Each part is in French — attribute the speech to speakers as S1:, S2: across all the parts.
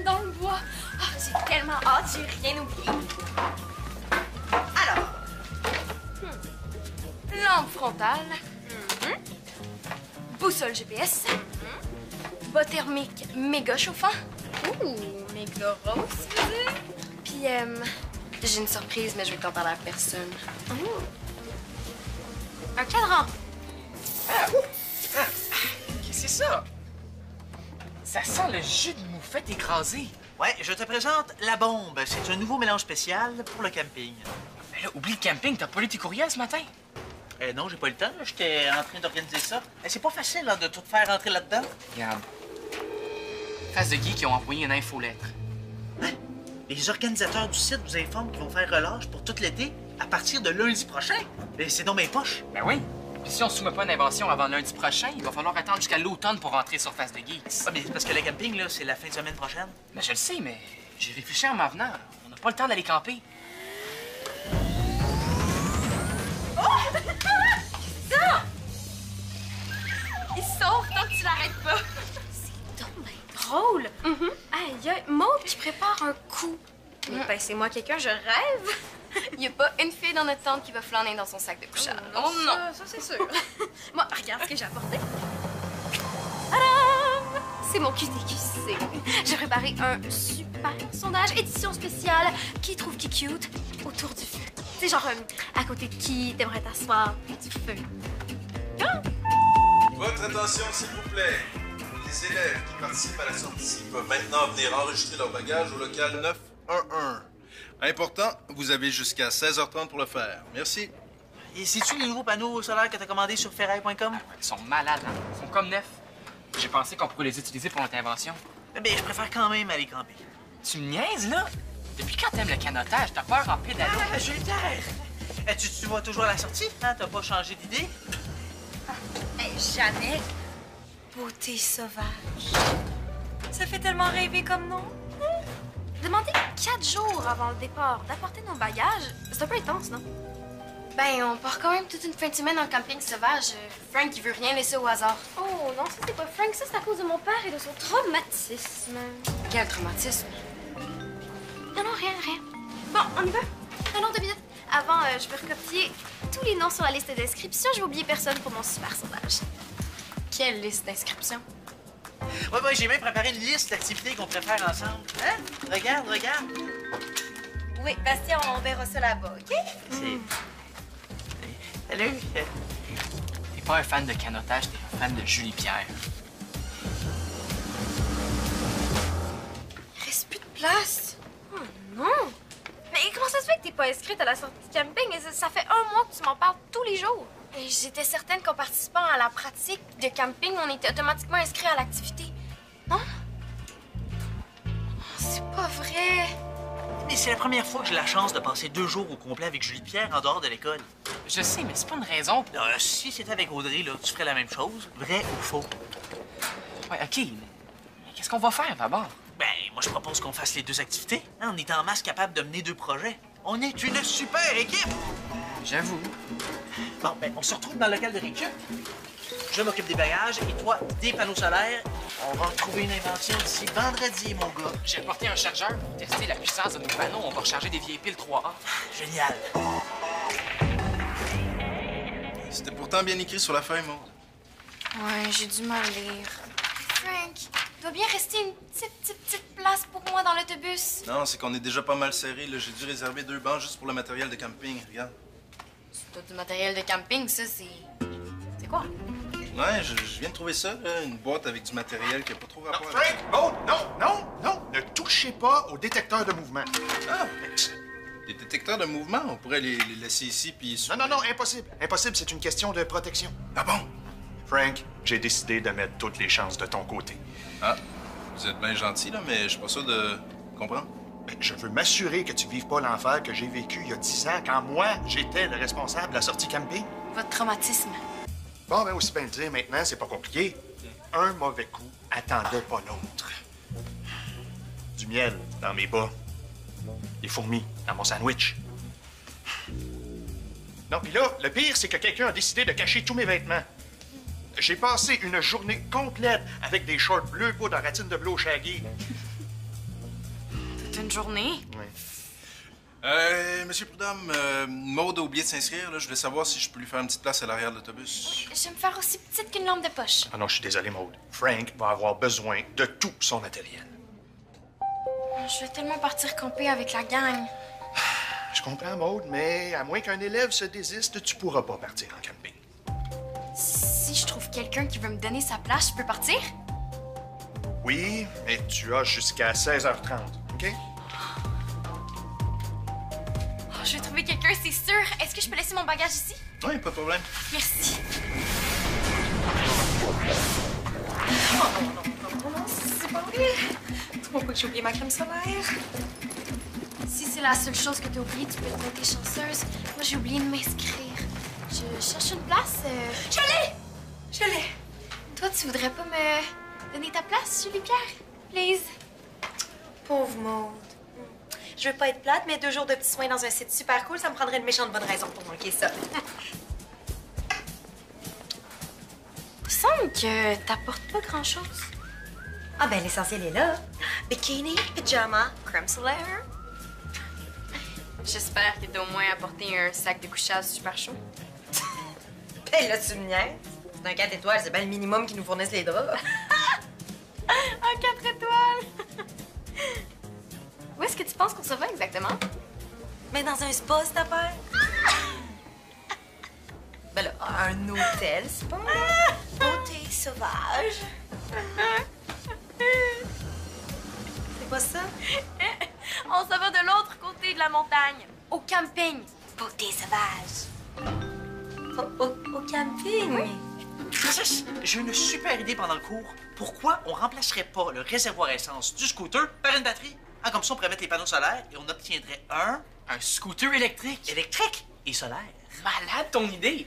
S1: dans le bois. Ah, j'ai tellement hâte, j'ai rien oublié. Alors, lampe frontale, boussole GPS, bas thermique méga chauffant.
S2: Ouh, méga rose, tu veux dire?
S1: Puis, j'ai une surprise, mais je vais t'en parler à personne. Un cadran.
S3: Qu'est-ce que c'est ça? Ça sent le jus de moufette écrasé.
S4: Ouais, je te présente la bombe. C'est un nouveau mélange spécial pour le camping.
S3: Mais là, oublie le camping, t'as pas lu tes courriels ce matin?
S4: Non, j'ai pas eu le temps. J'étais en train d'organiser ça. C'est pas facile de tout faire rentrer là-dedans.
S3: Regarde. Face de Guy qui ont envoyé une infolettre.
S4: Hein? Les organisateurs du site vous informent qu'ils vont faire relâche pour tout l'été à partir de lundi prochain. C'est dans mes poches.
S3: Ben oui. Puis si on soumet pas une invention avant lundi prochain, il va falloir attendre jusqu'à l'automne pour rentrer sur Face de Geeks.
S4: Ah, mais c'est parce que le camping, là, c'est la fin de semaine prochaine.
S3: Ben je le sais, mais j'ai réfléchi en m'en venant. On n'a pas le temps d'aller camper.
S1: Ça! Il sort tant que tu l'arrêtes pas.
S2: C'est donc bien drôle. Aïe, y a Maud qui prépare un coup. Mais ben, c'est moi quelqu'un, je rêve.
S1: Il n'y a pas une fille dans notre tente qui va flâner dans son sac de couchage.
S2: Oh non, ça c'est sûr. Moi, regarde ce que j'ai apporté. Tadam! C'est mon QDQC. J'ai préparé un super sondage édition spéciale qui trouve qui cute autour du feu. C'est genre à côté de qui t'aimerais t'asseoir du feu.
S5: Votre attention, s'il vous plaît. Les élèves qui participent à la sortie peuvent maintenant venir enregistrer leur bagage au local 911. Important, vous avez jusqu'à 16h30 pour le faire. Merci.
S4: Et c'est-tu les nouveaux panneaux solaires que t'as commandés sur ferraille.com?
S3: Ils sont malades, hein? Ils sont comme neufs. J'ai pensé qu'on pourrait les utiliser pour notre invention.
S4: Mais je préfère quand même aller camper.
S3: Tu me niaises, là? Depuis quand t'aimes le canotage? T'as peur en pédalo?
S4: Ah, Gilbert! Tu vas toujours à la sortie? Hein? T'as pas changé d'idée?
S2: Jamais. Beauté sauvage. Ça fait tellement rêver comme nom. Demander 4 jours avant le départ d'apporter nos bagages, c'est un peu intense, non?
S1: Ben, on part quand même toute une fin de semaine en camping sauvage. Frank, il veut rien laisser au hasard.
S2: Oh non, ça c'est pas Frank, ça c'est à cause de mon père et de son traumatisme.
S1: Quel traumatisme.
S2: Non, rien. Bon, on y va? Non, 2 minutes. Avant, je vais recopier tous les noms sur la liste d'inscription. Je vais oublier personne pour mon super sondage.
S1: Quelle liste d'inscriptions?
S4: Ouais, j'ai même préparé une liste d'activités qu'on pourrait faire ensemble. Hein? Regarde.
S2: Oui, Bastien, on verra ça là-bas, OK?
S4: Salut.
S3: T'es pas un fan de canotage, t'es un fan de Julie Pierre.
S2: Il reste plus de place. Oh non! Mais comment ça se fait que t'es pas inscrite à la sortie de camping? Ça fait 1 mois que tu m'en parles tous les jours.
S1: Et j'étais certaine qu'en participant à la pratique de camping, on était automatiquement inscrit à l'activité. Non? C'est pas vrai.
S4: Mais c'est la première fois que j'ai la chance de passer 2 jours au complet avec Julie Pierre en dehors de l'école.
S3: Je sais, mais c'est pas une raison pour...
S4: Si c'était avec Audrey, là, tu ferais la même chose. Vrai ou faux?
S3: Ouais, OK, mais qu'est-ce qu'on va faire d'abord?
S4: Ben, moi, je propose qu'on fasse les 2 activités. Hein, on est en masse capable de mener 2 projets. On est une super équipe!
S3: J'avoue.
S4: Bon, ben, on se retrouve dans le local de récup. Je m'occupe des bagages et toi, des panneaux solaires. On va trouver une invention d'ici vendredi, mon gars.
S3: J'ai apporté un chargeur pour tester la puissance de nos panneaux. On va recharger des vieilles piles 3A.
S4: Génial.
S5: C'était pourtant bien écrit sur la feuille, Maud.
S1: Ouais, j'ai du mal lire. Frank, il doit bien rester une petite place pour moi dans l'autobus.
S5: Non, c'est qu'on est déjà pas mal serré. J'ai dû réserver 2 bancs juste pour le matériel de camping. Regarde.
S1: C'est pas du matériel de camping, ça, c'est... C'est quoi?
S5: Ouais, je viens de trouver ça, là, une boîte avec du matériel qui n'a pas trop rapport avec...
S6: Frank, Maud, non! Ne touchez pas au détecteur de mouvement.
S5: Ah! Des détecteurs de mouvement, on pourrait les laisser ici, puis...
S6: Non, impossible. Impossible, c'est une question de protection.
S5: Ah bon?
S6: Frank, j'ai décidé de mettre toutes les chances de ton côté.
S5: Ah, vous êtes bien gentil, là, mais je suis pas sûr de comprendre.
S6: Ben, je veux m'assurer que tu vives pas l'enfer que j'ai vécu il y a 10 ans, quand moi, j'étais le responsable de la sortie camping.
S1: Votre traumatisme.
S6: Bon, ben aussi bien le dire maintenant, c'est pas compliqué. Un mauvais coup attendait pas l'autre. Du miel dans mes bas. Des fourmis dans mon sandwich. Non, puis là, le pire, c'est que quelqu'un a décidé de cacher tous mes vêtements. J'ai passé une journée complète avec des shorts bleus, peau de ratine de bleu au shaggy.
S1: Bonne journée.
S6: Ouais.
S5: Monsieur Prudhomme, Maude a oublié de s'inscrire. Là. Je voulais savoir si je peux lui faire une petite place à l'arrière de l'autobus.
S1: Je vais me faire aussi petite qu'une lampe de poche.
S6: Ah non, je suis désolé, Maude. Frank va avoir besoin de tout son matériel.
S1: Je vais tellement partir camper avec la gang.
S6: Je comprends, Maude, mais à moins qu'un élève se désiste, tu pourras pas partir en camping.
S1: Si je trouve quelqu'un qui veut me donner sa place, je peux partir?
S6: Oui, mais tu as jusqu'à 16h30, OK?
S1: Oh, je vais trouver quelqu'un, c'est sûr. Est-ce que je peux laisser mon bagage ici?
S5: Oui, pas de problème.
S1: Merci.
S2: Non, c'est pas vrai. Pourquoi que j'ai oublié ma crème solaire?
S1: Si c'est la seule chose que t'as oubliée, tu peux te compter chanceuse. Moi, j'ai oublié de m'inscrire. Je cherche une place.
S2: Je l'ai!
S1: Toi, tu voudrais pas me donner ta place, Julie-Pierre? Please.
S2: Pauvre Maude. Je veux pas être plate, mais 2 jours de petits soins dans un site super cool, ça me prendrait une méchante bonne raison pour manquer ça.
S1: Il me semble que t'apportes pas grand-chose.
S2: Ah ben, l'essentiel est là. Bikini, pyjama, crème solaire.
S1: J'espère que t'as au moins apporté un sac de couchage super chaud.
S2: Ben là, tu me niaises. C'est un 4 étoiles, c'est bien le minimum qui nous fournissent les draps.
S1: Un 4 étoiles! Où est-ce que tu penses qu'on se va exactement?
S2: Mais dans un spa, cette affaire. Ben là, un hôtel spa, là. Beauté sauvage. C'est quoi ça?
S1: On se va de l'autre côté de la montagne, au camping.
S2: Beauté sauvage. Au camping?
S4: Princesse, j'ai une super idée pendant le cours. Pourquoi on remplacerait pas le réservoir essence du scooter par une batterie? Ah, comme ça, on pourrait mettre les panneaux solaires et on obtiendrait un
S3: Un scooter électrique?
S4: électrique et solaire.
S3: Malade ton idée!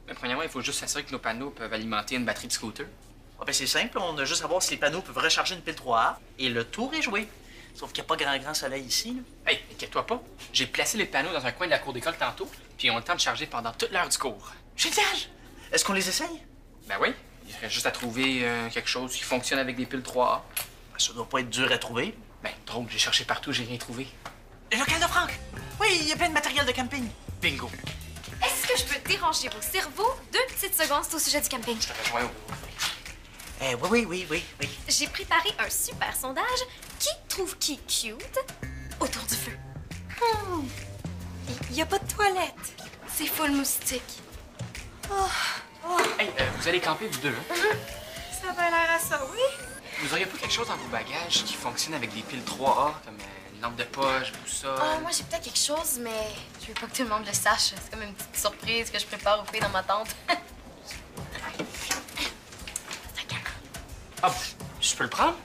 S3: Mais premièrement, il faut juste s'assurer que nos panneaux peuvent alimenter une batterie de scooter.
S4: Ah, ben c'est simple, on a juste à voir si les panneaux peuvent recharger une pile 3A et le tour est joué. Sauf qu'il n'y a pas grand soleil ici, là.
S3: Hey, inquiète-toi pas. J'ai placé les panneaux dans un coin de la cour d'école tantôt, puis ils ont le temps de charger pendant toute l'heure du cours.
S4: Génial! Est-ce qu'on les essaye?
S3: Ben oui, il reste juste à trouver quelque chose qui fonctionne avec des piles 3A.
S4: Ben, ça doit pas être dur à trouver.
S3: Ben, drôle, j'ai cherché partout, j'ai rien trouvé.
S4: Le local de Franck! Oui, il y a plein de matériel de camping.
S3: Bingo!
S1: Est-ce que je peux déranger vos cerveaux 2 petites secondes, c'est au sujet du camping?
S3: Je te rejoins au
S4: Oui.
S1: J'ai préparé un super sondage. Qui trouve qui cute autour du feu?
S2: Il y a pas de toilette.
S1: C'est full moustique.
S3: Hey, vous allez camper, vous deux, hein?
S2: Ça va l'air à ça, oui?
S3: Vous auriez pas quelque chose dans vos bagages qui fonctionne avec des piles 3A, comme une lampe de poche, boussole?
S1: Ah, moi, j'ai peut-être quelque chose, mais je veux pas que tout le monde le sache. C'est comme une petite surprise que je prépare aux filles dans ma tente.
S3: Ah, je peux le prendre?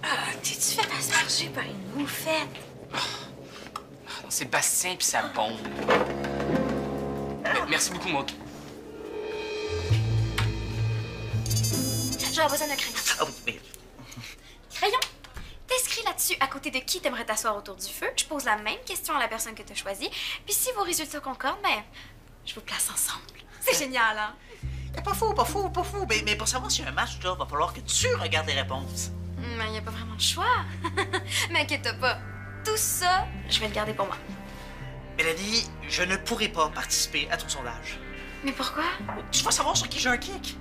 S2: Ah, t'es-tu fait asperger par une moufette?
S3: Non, c'est Bastien puis sa bombe. Merci beaucoup, Maud.
S1: J'aurais besoin d'un crayon.
S4: Ah oui.
S1: Crayon, t'inscris là-dessus à côté de qui t'aimerais t'asseoir autour du feu. Je pose la même question à la personne que t'as choisie. Puis si vos résultats concordent, ben, je vous place ensemble. C'est génial, hein?
S4: Pas fou. Mais pour savoir s'il y a un match, là, va falloir que tu regardes les réponses.
S1: Mais y a pas vraiment de choix. Mais inquiète-toi pas. Tout ça, je vais le garder pour moi.
S4: Mélanie, je ne pourrai pas participer à ton sondage.
S1: Mais pourquoi?
S4: Tu vas savoir sur qui j'ai un kick.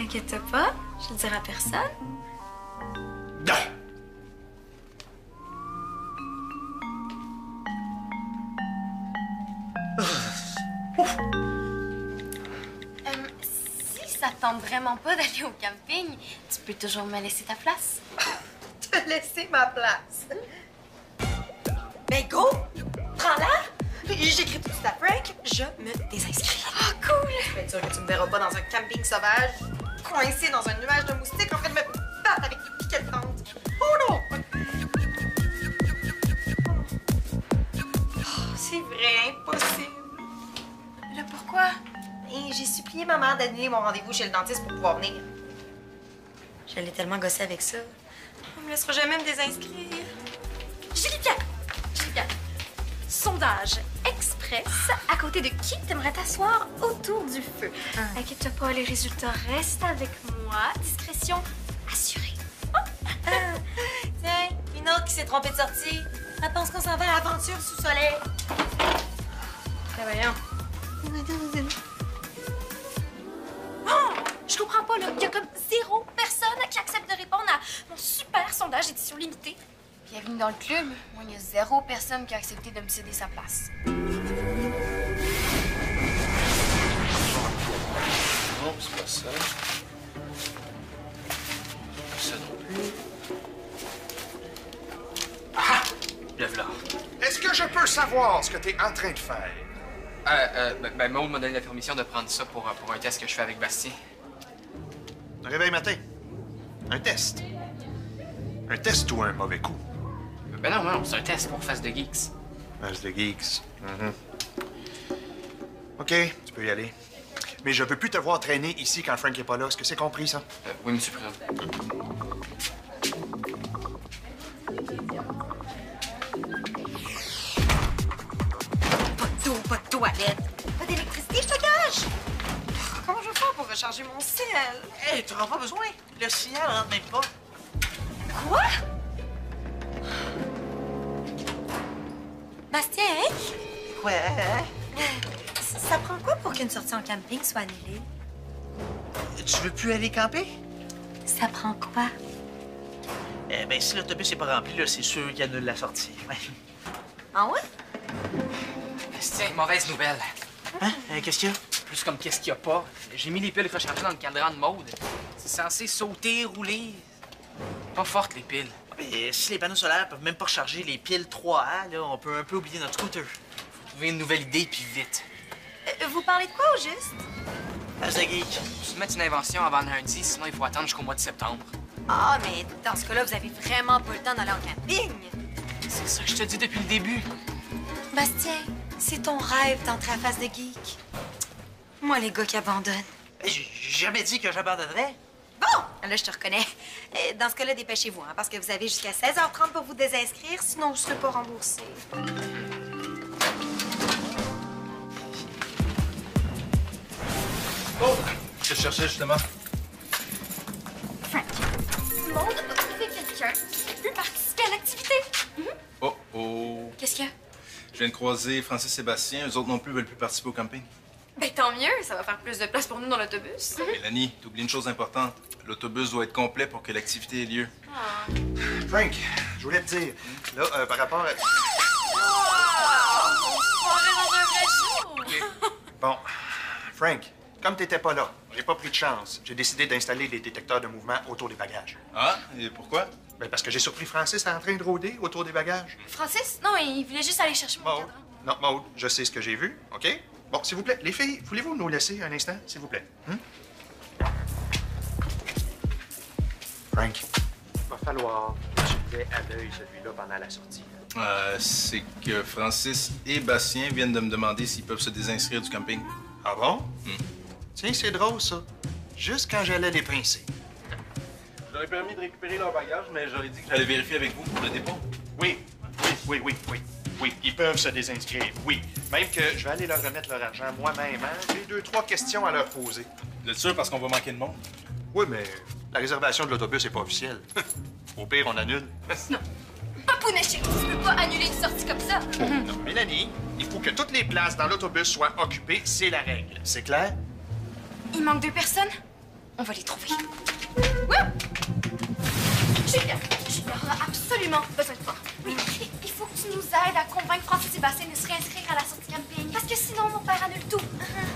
S1: Inquiète-toi pas, je le dirai à personne.
S6: Non!
S1: Si ça te tente vraiment pas d'aller au camping, tu peux toujours me laisser ta place.
S2: Te laisser ma place. Ben go! Prends-la! J'écris tout de suite à Frank, je me désinscris.
S1: Oh, cool!
S2: Je vais être sûre que tu me verras pas dans un camping sauvage, coincé dans un nuage de moustiques en train de me battre avec des piquets de tente. Oh non! Oh, c'est vrai, impossible.
S1: Là, pourquoi?
S2: Et j'ai supplié ma mère d'annuler mon rendez-vous chez le dentiste pour pouvoir venir. Je l'ai tellement gossé avec ça. On me laissera jamais me désinscrire.
S1: Julie-Pierre! Sondage express. À côté de qui t'aimerais t'asseoir autour du feu? Inquiète-toi pas, les résultats restent avec moi. Discrétion assurée.
S2: Tiens, une autre
S7: l'autre qui s'est trompé de sortie. Elle pense qu'on s'en va à l'aventure sous soleil.
S2: Ben voyons. Oh! Je comprends pas, là. Il y a comme 0 personne qui accepte de répondre à mon super sondage édition limitée.
S1: Bienvenue dans le club. Moi, il y a 0 personne qui a accepté de me céder sa place.
S5: Non, c'est pas ça. Ça non plus.
S3: Ah! Le voilà.
S6: Est-ce que je peux savoir ce que t'es en train de faire?
S3: Maud m'a donné la permission de prendre ça pour un test que je fais avec Bastien.
S6: Un réveil matin. Un test. Un test ou un mauvais coup?
S3: Ben non, c'est un test pour Face de Geeks.
S6: Face de geeks. OK, tu peux y aller. Mais je veux plus te voir traîner ici quand Frank est pas là. Est-ce que c'est compris, ça?
S3: Oui, monsieur Prudhomme.
S7: Pas d'eau, pas de toilette. Pas d'électricité, je te gage. Comment je vais faire pour recharger mon ciel?
S4: Hey, tu n'auras pas besoin. Le signal rentre même pas.
S7: Quoi? Bastien, hein?
S4: Quoi?
S7: Ça prend quoi pour qu'une sortie en camping soit annulée?
S4: Tu veux plus aller camper?
S7: Ça prend quoi?
S4: Eh bien, si l'autobus n'est pas rempli, là, c'est sûr qu'il annule la sortie. Ouais.
S7: Ah ouais?
S3: Bastien, mauvaise nouvelle.
S4: Hein? Qu'est-ce qu'il y a?
S3: Plus comme qu'est-ce qu'il y a pas. J'ai mis les piles rechargées dans le cadran de Maud. C'est censé sauter, rouler. Pas fortes, les piles.
S4: Mais si les panneaux solaires peuvent même pas recharger les piles 3A, là, on peut un peu oublier notre scooter.
S3: Faut trouver une nouvelle idée, puis vite.
S7: Vous parlez de quoi au juste?
S4: Face de geek.
S3: Faut se mettre une invention avant lundi, sinon il faut attendre jusqu'au mois de septembre.
S7: Ah, mais dans ce cas-là, vous avez vraiment pas le temps d'aller en camping.
S3: C'est ça que je te dis depuis le début.
S7: Bastien, c'est ton rêve d'entrer à Face de geek. Moi, les gars qui abandonnent.
S4: J'ai jamais dit que j'abandonnerais.
S7: Bon, là, je te reconnais. Dans ce cas-là, dépêchez-vous, hein, parce que vous avez jusqu'à 16h30 pour vous désinscrire, sinon je ne serai pas remboursée.
S5: Oh! Je cherchais justement.
S2: Frank, Maud a trouvé quelqu'un qui peut participer à l'activité.
S5: Oh oh!
S2: Qu'est-ce qu'il y a?
S5: Je viens de croiser Francis et Sébastien. Eux autres non plus veulent plus participer au camping.
S2: Ben tant mieux, ça va faire plus de place pour nous dans l'autobus.
S5: Mélanie, t'oublies une chose importante. L'autobus doit être complet pour que l'activité ait lieu.
S6: Frank, je voulais te dire, là, par rapport à...
S2: On est dans un vrai show!
S6: Bon, Frank, comme t'étais pas là, j'ai pas pris de chance. J'ai décidé d'installer les détecteurs de mouvement autour des bagages.
S5: Ah? Et pourquoi?
S6: Ben, parce que j'ai surpris Francis en train de rôder autour des bagages.
S2: Francis? Non, il voulait juste aller chercher mon
S6: Maud,
S2: cadran.
S6: non, Maud, je sais ce que j'ai vu, OK? Bon, s'il vous plaît, les filles, voulez-vous nous laisser un instant, s'il vous plaît? Frank, il va falloir que tu fais à l'œil celui-là pendant la sortie.
S5: C'est que Francis et Bastien viennent de me demander s'ils peuvent se désinscrire du camping.
S6: Ah bon? Tiens, c'est drôle, ça. Juste quand j'allais les pincer.
S5: J'aurais permis de récupérer leur bagage, mais j'aurais dit que j'allais vérifier avec vous pour le dépôt.
S6: Oui, ils peuvent se désinscrire, oui. Même que je vais aller leur remettre leur argent moi-même, hein. J'ai 2-3 questions à leur poser.
S5: Vous êtes sûr parce qu'on va manquer de monde?
S6: Oui, mais la réservation de l'autobus n'est pas officielle. Au pire, on annule.
S2: Papounet chérie, tu peux pas annuler une sortie comme ça.
S6: Non, Mélanie, il faut que toutes les places dans l'autobus soient occupées, c'est la règle. C'est clair?
S2: Il manque 2 personnes. On va les trouver. Julia a absolument besoin de toi. Oui, il faut que tu nous aides à convaincre Francis et Sébastien de se réinscrire à la sortie camping. Parce que sinon, mon père annule tout.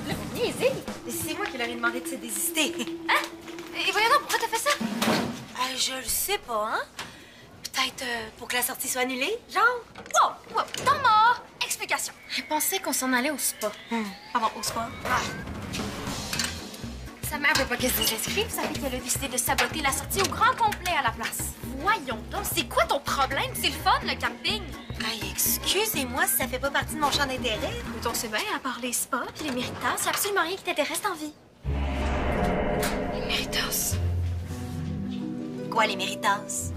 S7: Là, vous niaisez. C'est moi qui leur ai demandé de se désister.
S2: Hein? Et voyons donc, pourquoi t'as fait ça?
S7: Je le sais pas, hein? Peut-être pour que la sortie soit annulée, genre?
S2: Wow, temps mort. Explication.
S1: Je pensais qu'on s'en allait au spa.
S7: Pardon, au spa?
S2: Sa mère veut pas qu'elle se désinscrive, ça fait qu'elle a décidé de saboter la sortie au grand complet à la place. Voyons donc, c'est quoi ton problème? C'est le fun, le camping.
S7: Hey, excusez-moi si ça fait pas partie de mon champ d'intérêt.
S2: Écoute, on sait bien, à part les spas puis les méritas, il y a absolument rien qui t'intéresse en vie. Les méritas.
S7: Quoi, les méritas?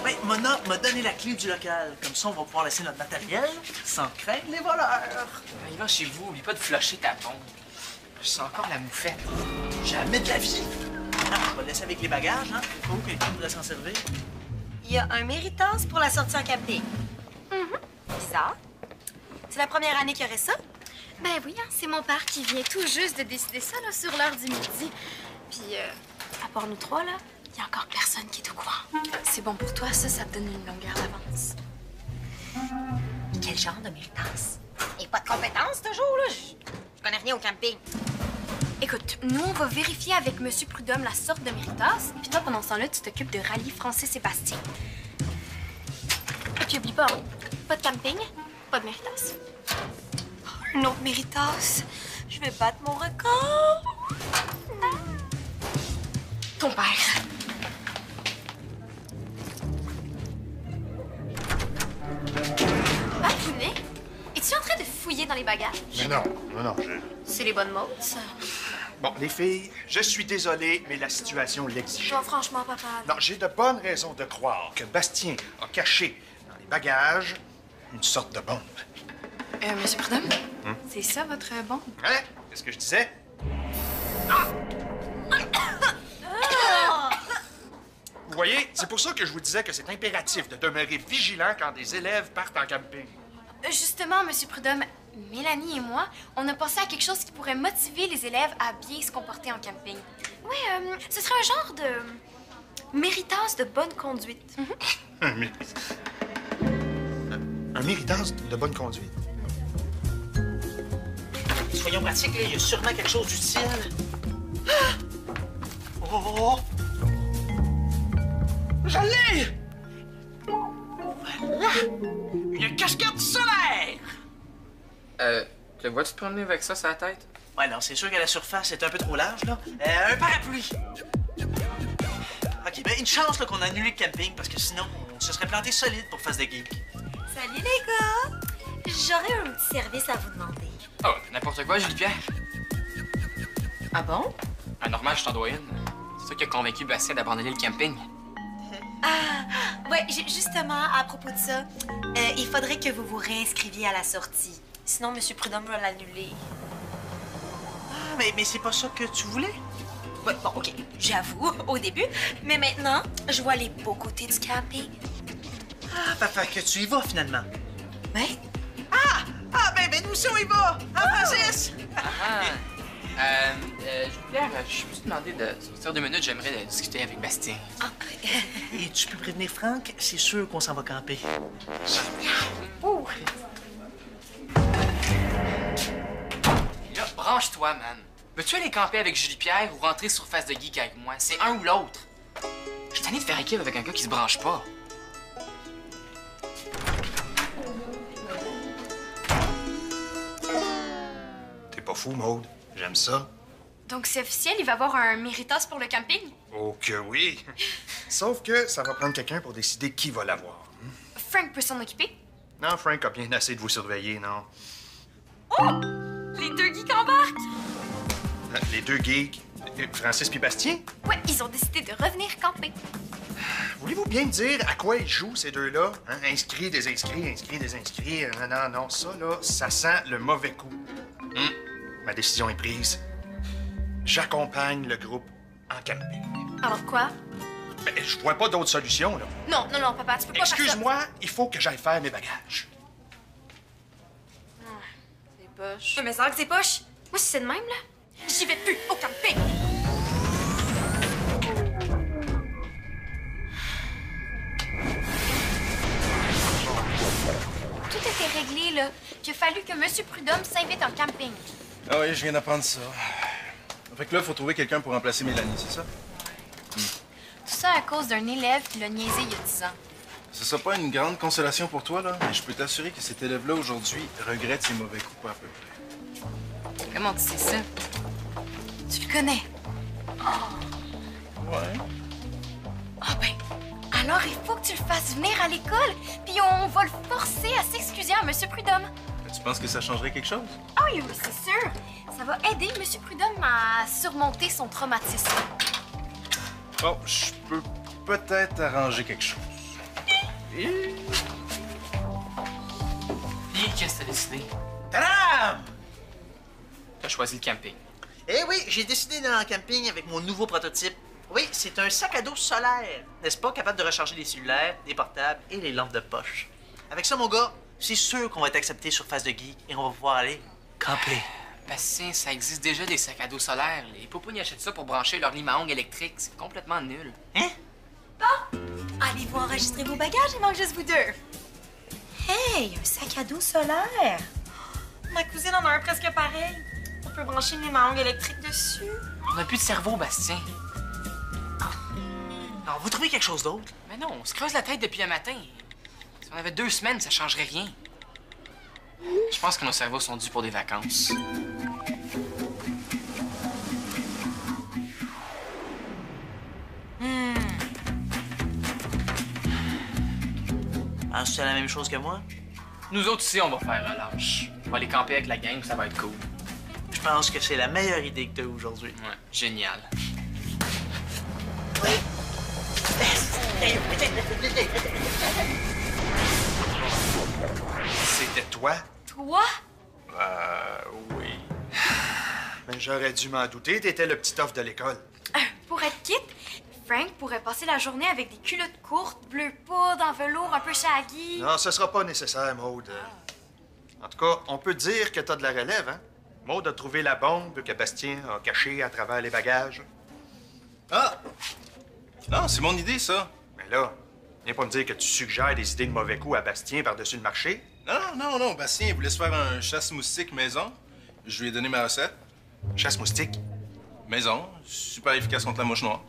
S4: Ben, Mona m'a donné la clé du local. Comme ça, on va pouvoir laisser notre matériel sans craindre les voleurs.
S3: Il va chez vous, oublie pas de flusher ta pompe. Je sens encore la moufette.
S4: Jamais de la vie. Ah, on va le laisser avec les bagages, hein? Faut que quelqu'un nous laisse en servir.
S7: il y a un méritas pour la sortie en camping. Bizarre. C'est la première année qu'il y aurait ça?
S2: Ben oui, hein, c'est mon père qui vient tout juste de décider ça là, sur l'heure du midi. Puis, à part nous trois, là, il y a encore personne qui est au courant. C'est bon pour toi, ça te donne une longueur d'avance.
S7: Quel genre de méritas? Et pas de compétences, toujours, là. Je connais rien au camping.
S2: Écoute, nous, on va vérifier avec Monsieur Prudhomme la sorte de méritas. Puis toi, pendant ce temps-là, tu t'occupes de rallier Francis-Sébastien. Et puis, oublie pas, hein, pas de camping, pas de méritas.
S7: Un autre méritas. Je vais battre mon record.
S2: Ton père. Ah, Poulet, es-tu en train de fouiller dans les bagages?
S6: Mais non, non,
S2: C'est les bonnes mots, ça.
S6: Bon, les filles, je suis désolé, mais la situation l'exige.
S2: Non, franchement, papa.
S6: Non, j'ai de bonnes raisons de croire que Bastien a caché dans les bagages une sorte de bombe.
S2: Monsieur Prudhomme, c'est ça votre bombe?
S6: Hein? Qu'est-ce que je disais? Vous voyez, c'est pour ça que je vous disais que c'est impératif de demeurer vigilant quand des élèves partent en camping.
S2: Justement, Monsieur Prudhomme, Mélanie et moi, on a pensé à quelque chose qui pourrait motiver les élèves à bien se comporter en camping. Oui, ce serait un genre de méritas de bonne conduite.
S6: Un méritas de bonne conduite.
S4: Soyons pratiques, là, il y a sûrement quelque chose d'utile. Ah! Oh! Je l'ai! Voilà! Une casquette solaire!
S3: Te vois-tu te promener avec ça sur la tête?
S4: Ouais, non, c'est sûr que la surface est un peu trop large, là. Un parapluie! OK, ben une chance là, qu'on a annulé le camping, parce que sinon, on se serait planté solide pour face de geek.
S7: Salut, les gars. J'aurais un petit service à vous demander.
S3: Oh, n'importe quoi, Julie-Pierre.
S7: Ah bon?
S3: Ah, normal, je t'en dois une. C'est toi qui as convaincu Bastien d'abandonner le camping.
S7: Ouais, justement, à propos de ça, il faudrait que vous vous réinscriviez à la sortie. Sinon, M. Prudhomme va l'annuler.
S4: Ah, mais c'est pas ça que tu voulais?
S7: Ouais, bon, OK, j'avoue, au début. Mais maintenant, je vois les beaux côtés du camping.
S4: Ah, papa, que tu y vas, finalement.
S7: Ouais?
S4: Ben nous aussi, on y va! Ah, Francis!
S3: Julie-Pierre, je peux te demander de sortir 2 minutes, j'aimerais discuter avec Bastien.
S4: Et tu peux prévenir Franck, c'est sûr qu'on s'en va camper.
S3: Et là, branche-toi, man. Veux-tu aller camper avec Julie-Pierre ou rentrer sur Face de Geek avec moi? C'est un ou l'autre. Je suis tanné de faire équipe avec un gars qui se branche pas.
S6: T'es pas fou, Maude? J'aime ça.
S2: Donc c'est officiel, il va y avoir un méritas pour le camping?
S6: Oh que oui! Sauf que ça va prendre quelqu'un pour décider qui va l'avoir.
S2: Frank peut s'en occuper?
S6: Non, Frank a bien assez de vous surveiller, non?
S2: Oh! Les 2 geeks embarquent!
S6: Les 2 geeks, Francis puis Bastien?
S2: Ouais, ils ont décidé de revenir camper.
S6: Voulez-vous bien me dire à quoi ils jouent, ces deux-là? Hein? Inscrits, désinscrits, inscrits, désinscrits. Non, ça, là, ça sent le mauvais coup. Ma décision est prise. J'accompagne le groupe en camping.
S2: Alors quoi?
S6: Ben, je vois pas d'autre solution, là.
S2: Non, papa, tu peux pas faire ça.
S6: Excuse-moi, il faut que j'aille faire mes bagages.
S2: C'est poche. Mais ça que c'est poche. Moi, si c'est de même, là, j'y vais plus au camping. Tout était réglé, là. Puis il a fallu que Monsieur Prudhomme s'invite en camping.
S5: Ah oui, je viens d'apprendre ça. Fait que là, il faut trouver quelqu'un pour remplacer Mélanie, c'est ça?
S2: Tout ça à cause d'un élève qui l'a niaisé il y a 10 ans.
S5: Ce sera pas une grande consolation pour toi, là, mais je peux t'assurer que cet élève-là, aujourd'hui, regrette ses mauvais coups à peu près.
S2: Comment tu sais ça? Tu le connais?
S5: Ouais.
S2: Ah ben, alors il faut que tu le fasses venir à l'école, puis on va le forcer à s'excuser à Monsieur Prudhomme.
S5: Tu penses que ça changerait quelque chose?
S2: Ah oui, oui, c'est sûr. Ça va aider Monsieur Prudhomme à surmonter son traumatisme.
S5: Bon, je peux peut-être arranger quelque chose.
S3: Et qu'est-ce que t'as décidé?
S4: Tadam!
S3: T'as choisi le camping.
S4: Eh oui, j'ai décidé d'aller en camping avec mon nouveau prototype. Oui, c'est un sac à dos solaire, n'est-ce pas, capable de recharger les cellulaires, les portables et les lampes de poche. Avec ça, mon gars, c'est sûr qu'on va être accepté sur Face de Geek et on va pouvoir aller camper.
S3: Bastien, ça existe déjà des sacs à dos solaires. Les popounes achètent ça pour brancher leur lime à ongles électrique. C'est complètement nul.
S4: Hein?
S7: Allez-vous enregistrer vos bagages? Il manque juste vous deux. Hey, un sac à dos solaire. Ma cousine en a un presque pareil. On peut brancher une lime à ongles électrique dessus.
S3: On n'a plus de cerveau, Bastien.
S4: Alors, on va trouver quelque chose d'autre.
S3: Mais non, on se creuse la tête depuis un matin. Si on avait 2 semaines, ça changerait rien. Je pense que nos cerveaux sont dus pour des vacances.
S4: Penses-tu c'est la même chose que moi?
S3: Nous autres ici, on va faire relâche. On va aller camper avec la gang, ça va être cool.
S4: Je pense que c'est la meilleure idée que tu as aujourd'hui.
S3: Ouais, génial.
S6: C'était toi?
S2: Toi?
S6: Oui. Mais j'aurais dû m'en douter, t'étais le petit off de l'école.
S2: Pour être quitte, Frank pourrait passer la journée avec des culottes courtes, bleu poudre, en velours, un peu shaggy.
S6: Non, ce sera pas nécessaire, Maude. En tout cas, on peut dire que t'as de la relève, hein? Maude a trouvé la bombe que Bastien a cachée à travers les bagages.
S5: Ah! Non, c'est mon idée, ça.
S6: Mais là, viens pas me dire que tu suggères des idées de mauvais coups à Bastien par-dessus le marché.
S5: Non. Bastien, il voulait se faire un chasse-moustique maison. Je lui ai donné ma recette.
S6: Chasse-moustique.
S5: Maison, super efficace contre la mouche noire.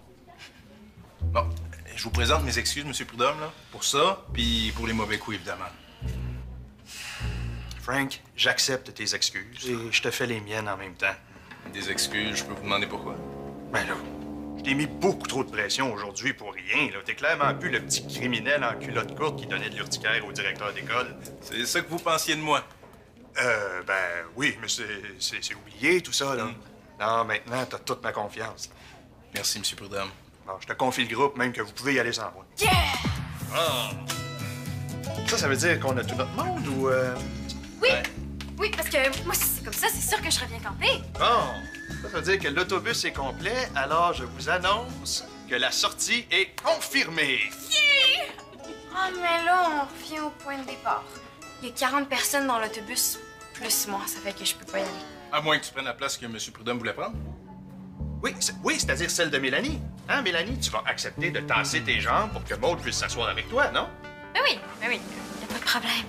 S5: Bon, je vous présente mes excuses, M. Prudhomme, là, pour ça, puis pour les mauvais coups, évidemment.
S6: Frank, j'accepte tes excuses et je te fais les miennes en même temps.
S5: Des excuses, je peux vous demander pourquoi?
S6: Ben là, je t'ai mis beaucoup trop de pression aujourd'hui pour rien, là. T'es clairement plus le petit criminel en culotte courte qui donnait de l'urticaire au directeur d'école.
S5: C'est ça que vous pensiez de moi?
S6: Ben oui, mais c'est oublié tout ça, là. Non, maintenant, t'as toute ma confiance.
S5: Merci, M. Prudhomme.
S6: Bon, je te confie le groupe, même que vous pouvez y aller sans moi.
S2: Yeah!
S6: Ah. Ça veut dire qu'on a tout notre monde ou...
S2: Oui! Oui, parce que moi, si c'est comme ça, c'est sûr que je reviens camper.
S6: Bon, ça veut dire que l'autobus est complet, alors je vous annonce que la sortie est confirmée.
S2: Ah, mais là, on revient au point de départ. Il y a 40 personnes dans l'autobus, plus moi, ça fait que je peux pas y aller.
S5: À moins que tu prennes la place que M. Prudhomme voulait prendre.
S6: Oui, c'est-à-dire celle de Mélanie. Hein, Mélanie, tu vas accepter de tasser tes jambes pour que Maude puisse s'asseoir avec toi, non?
S2: Ben oui, y a pas de problème.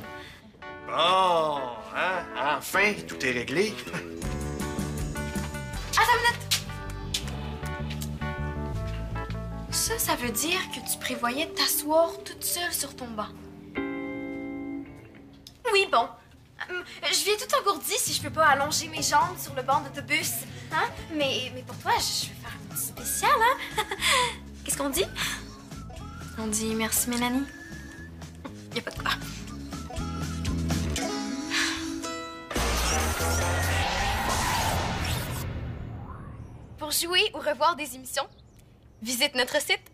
S6: Bon, hein, enfin, tout est réglé.
S2: Attends une minute! Ça veut dire que tu prévoyais t'asseoir toute seule sur ton banc. Oui, bon. Je viens tout engourdie si je peux pas allonger mes jambes sur le banc d'autobus. Hein? Mais pour toi, je vais faire un petit spécial, hein? Qu'est-ce qu'on dit? On dit merci, Mélanie. Y a pas de quoi. Pour jouer ou revoir des émissions, visite notre site